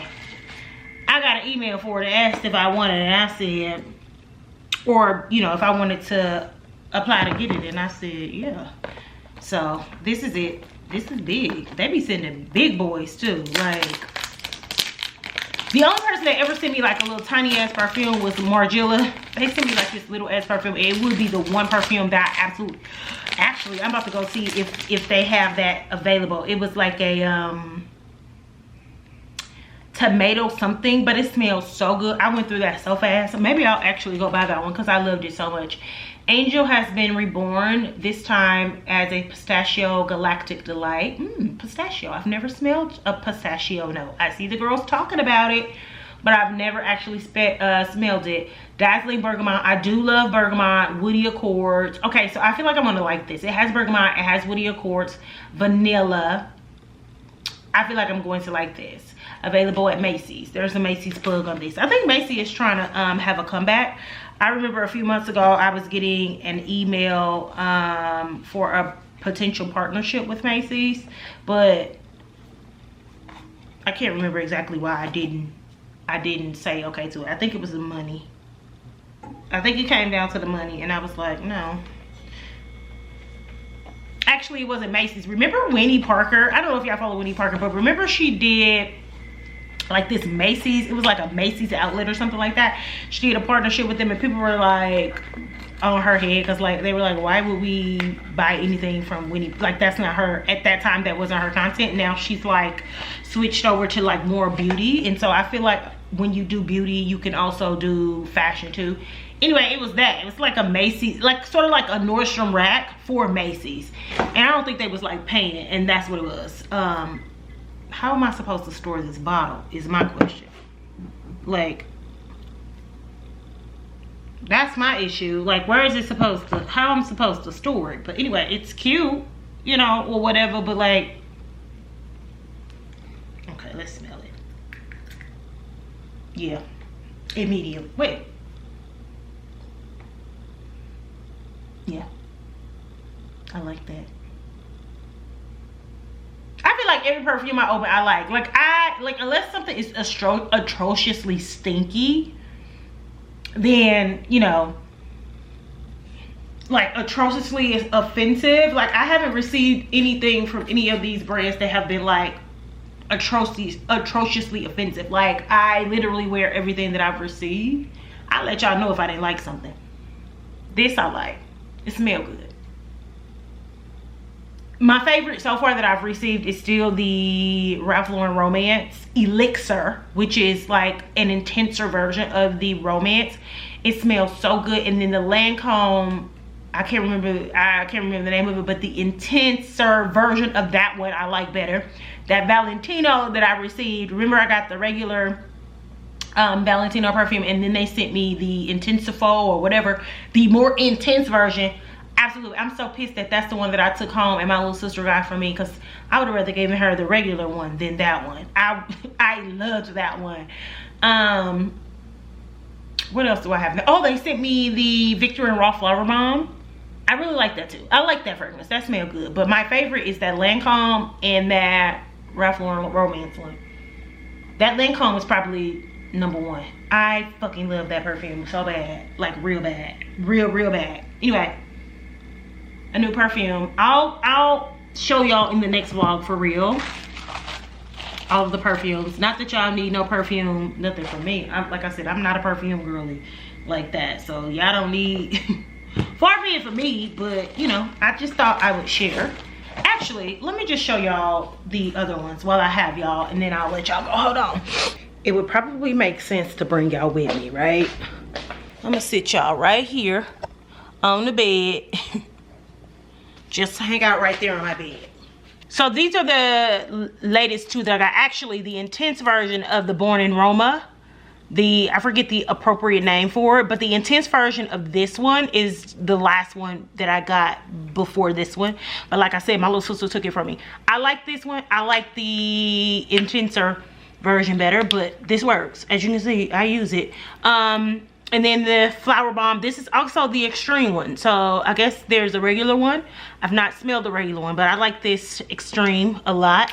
I got an email for it and asked if I wanted it, and I said, or, you know, if I wanted to apply to get it, and I said, yeah. So this is it. This is big. They be sending big boys too. Like, the only person that ever sent me like a little tiny ass perfume was Margiela. They sent me like this little ass perfume. It would be the one perfume that I absolutely, actually, I'm about to go see if they have that available. It was like a tomato something, but it smells so good. I went through that so fast. Maybe I'll actually go buy that one because I loved it so much. Angel has been reborn, this time as a pistachio galactic delight. Pistachio. I've never smelled a pistachio note. I see the girls talking about it, but I've never actually smelled it. Dazzling Bergamot. I do love bergamot. Woody Accords. Okay, so I feel like I'm gonna like this. It has bergamot, it has Woody Accords, vanilla. I feel like I'm going to like this. Available at Macy's. There's a Macy's plug on this. I think Macy's is trying to have a comeback. I remember a few months ago I was getting an email for a potential partnership with Macy's, but I can't remember exactly why I didn't say okay to it. I think it was the money. I think it came down to the money, and I was like, no. Actually, it wasn't Macy's. Remember Winnie Parker? I don't know if y'all follow Winnie Parker, but remember she did like this Macy's, it was like a Macy's outlet or something like that. She did a partnership with them, and people were like on her head because like they were like, why would we buy anything from Winnie? Like, that's not her. At that time, that wasn't her content. Now she's like switched over to like more beauty, and so I feel like when you do beauty, you can also do fashion too. Anyway, it was that. It was like a Macy's, like sort of like a Nordstrom rack for Macy's, and I don't think they was like paying it, and that's what it was. How am I supposed to store this bottle is my question. Like, that's my issue. Like, where is it supposed to, how I'm supposed to store it? But anyway, it's cute, you know, or whatever, but like, okay, let's smell it. Yeah, immediately. Wait. Yeah, I like that. I feel like every perfume I open, I like unless something is atrociously stinky, then, you know, like atrociously offensive. Like, I haven't received anything from any of these brands that have been like atrociously offensive. Like, I literally wear everything that I've received. I'll let y'all know if I didn't like something. This I like. It smells good. My favorite so far that I've received is still the Ralph Lauren Romance Elixir, which is like an intenser version of the Romance. It smells so good. And then the Lancome, I can't remember the name of it, but the intenser version of that one I like better. That Valentino that I received, remember I got the regular Valentino perfume, and then they sent me the Intensifo or whatever, the more intense version. Absolutely. I'm so pissed that that's the one that I took home and my little sister got for me, because I would have rather given her the regular one than that one. I loved that one. What else do I have? Oh, they sent me the Victor and Raw Flower Bomb. I really like that too. I like that fragrance. That smells good. But my favorite is that Lancome and that Ralph Lauren Romance one. That Lancome is probably #1. I fucking love that perfume so bad. Like, real bad. Real bad. Anyway, a new perfume. I'll show y'all in the next vlog for real. All of the perfumes. Not that y'all need no perfume, nothing from me. Like I said, I'm not a perfume girly like that. So y'all don't need far be it for me, but you know, I just thought I would share. Actually, let me just show y'all the other ones while I have y'all, and then I'll let y'all go. Hold on. It would probably make sense to bring y'all with me, right? I'm gonna sit y'all right here on the bed. Just hang out right there on my bed. So these are the latest two that I got. Actually, the intense version of the Born in Roma. I forget the appropriate name for it, but the intense version of this one is the last one that I got before this one. But like I said, my little sister took it from me. I like this one. I like the intenser version better, but this works. As you can see, I use it. And then the Flower Bomb, this is also the extreme one. So I guess there's a regular one. I've not smelled the regular one, but I like this extreme a lot.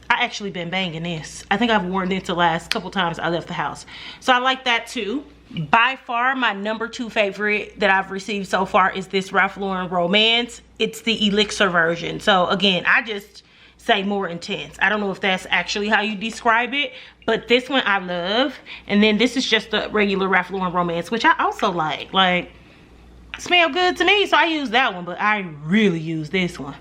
I actually been banging this. I think I've worn this the last couple times I left the house. So I like that too. By far, my #2 favorite that I've received so far is this Ralph Lauren Romance. It's the Elixir version. So again, I just say more intense. I don't know if that's actually how you describe it, but this one I love. And then this is just the regular Ralph Lauren Romance, which I also like. Like, smell good to me, so I use that one, but I really use this one.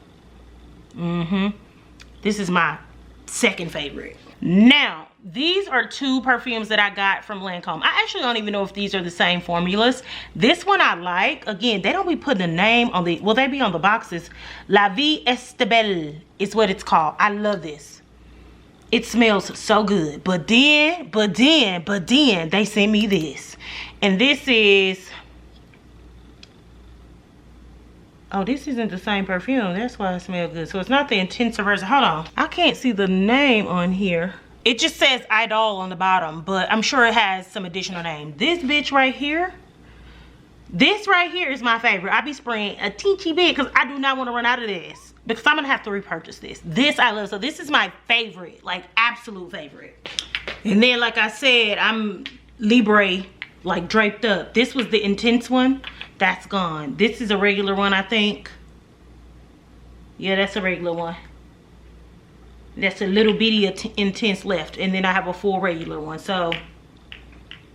This is my second favorite. Now, these are two perfumes that I got from Lancome. I actually don't even know if these are the same formulas. This one I like. Again, they don't be putting a name on the, well, they be on the boxes. La Vie est Belle is what it's called. I love this. It smells so good. But then they sent me this. And this is, oh, this isn't the same perfume. That's why it smells good. So it's not the intensive version. Hold on. I can't see the name on here. It just says Idol on the bottom, but I'm sure it has some additional name. This bitch right here, this right here is my favorite. I be spraying a teensy bit because I do not want to run out of this. Because I'm going to have to repurchase this. This I love. So this is my favorite. Like, absolute favorite. And then, like I said, I'm Libre, like, draped up. This was the intense one. That's gone. This is a regular one, I think. Yeah, that's a regular one. That's a little bitty intense left. And then I have a full regular one. So,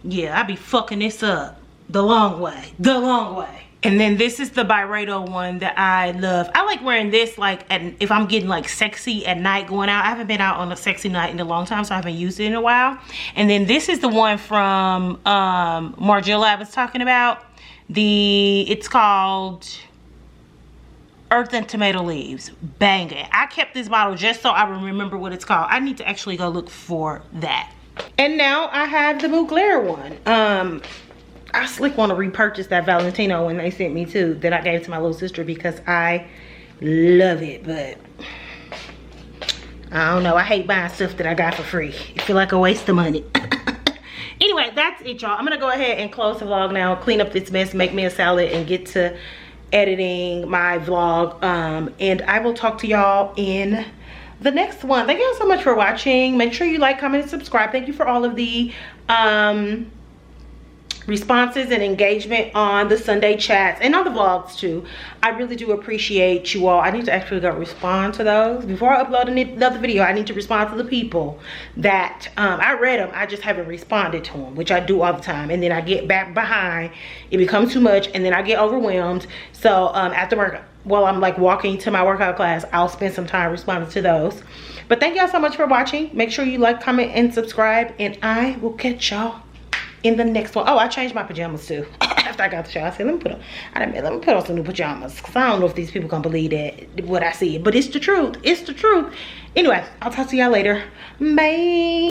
yeah, I be fucking this up the long way. The long way. And then this is the Byredo one that I love. I like wearing this like if I'm getting like sexy at night going out. I haven't been out on a sexy night in a long time, so I haven't used it in a while. And then this is the one from Margiela I was talking about. It's called Earth and Tomato Leaves. Banging. I kept this bottle just so I remember what it's called. I need to actually go look for that. And now I have the Mugler one. I slick want to repurchase that Valentino one they sent me too, that I gave to my little sister because I love it, but I don't know. I hate buying stuff that I got for free. I feel like a waste of money. Anyway, that's it, y'all. I'm gonna go ahead and close the vlog now, clean up this mess, make me a salad, and get to editing my vlog. And I will talk to y'all in the next one. Thank y'all so much for watching. Make sure you like, comment, and subscribe. Thank you for all of the responses and engagement on the Sunday chats and on the vlogs too. I really do appreciate you all. I need to actually go respond to those before I upload another video. I need to respond to the people that I read them, I just haven't responded to them, which I do all the time, and then I get back behind. It becomes too much and then I get overwhelmed. So after work, while I'm like walking to my workout class, I'll spend some time responding to those. But thank y'all so much for watching. Make sure you like, comment, and subscribe, and I will catch y'all in the next one. Oh, I changed my pajamas too. After I got the show, I said, let me put on some new pajamas, because I don't know if these people gonna believe that what I see, but it's the truth. It's the truth. Anyway, I'll talk to y'all later. Bye.